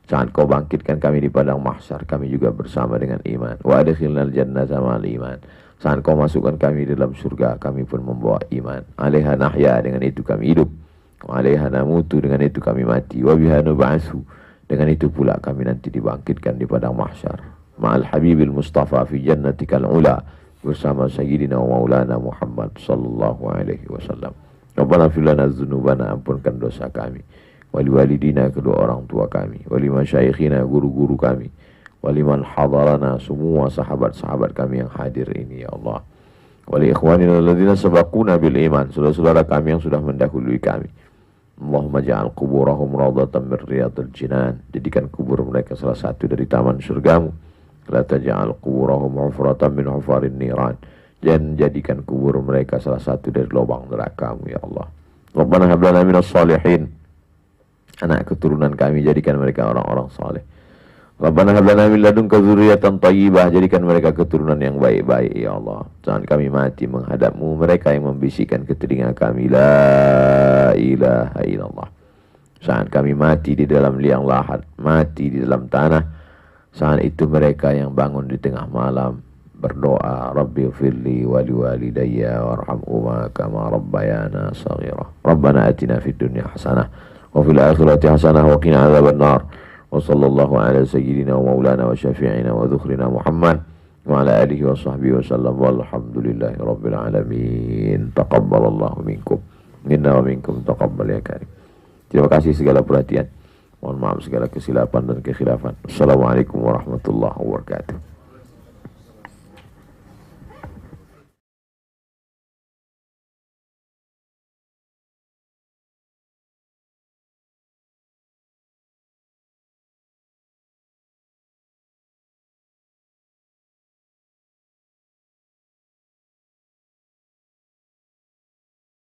saat kau bangkitkan kami di padang mahsyar, kami juga bersama dengan iman. Wa adkhilnal jannata ma'al iman, saat kau masukkan kami dalam surga, kami pun membawa iman. Alaiha nahya, dengan itu kami hidup. Wa alaiha namutu, dengan itu kami mati. Wa biha nub'atsu, dengan itu pula kami nanti dibangkitkan di padang mahsyar. Ma'al habibil mustafa fi jannatikal ula, bersama Sayyidina wa Maulana Muhammad sallallahu alaihi wasallam. Rabbana fir lana dzunubana, ampunkan dosa kami. Wali walidina, kedua orang tua kami. Wali masyaikhina, guru-guru kami. Wali man hadarana, semua sahabat-sahabat kami yang hadir ini ya Allah. Wa li ikhwanina alladziina sabaquna bil iman, saudara-saudara kami yang sudah mendahului kami. Allahumma ja'al kuburahum rawdatan min riyadil jinan, jadikan kubur mereka salah satu dari taman surgamu. La taj'al kuburahum hufratan min hufarin niran, jangan jadikan kubur mereka salah satu dari lubang neraka-Mu ya Allah. Rabbana hab lana minas salihin, anak keturunan kami jadikan mereka orang-orang saleh. Rabbana hab lana min ladunka dzurriyyatan thayyibah, jadikan mereka keturunan yang baik-baik ya Allah. Jangan kami mati menghadap-Mu, mereka yang membisikkan ke telinga kami la ilaha illallah. Saat kami mati di dalam liang lahat, mati di dalam tanah, saat itu mereka yang bangun di tengah malam berdoa, Rabbi firli wa liwalidayya warhamhuma kama rabbayana saghira. Rabbana atina fid dunya hasanah wa fil akhirati hasanah wa qina adzabannar. Wa sallallahu ala sayyidina wa maulana wa syafi'ina wa dzukhrina Muhammad wa ala alihi wa sahbihi wa sallam walhamdulillahi rabbil alamin. Taqabbalallahu minkum minna wa minkum taqabbal ya karim. Terima kasih segala perhatian. Mohon maaf segala kesilapan dan kekhilafan. Assalamualaikum warahmatullahi wabarakatuh.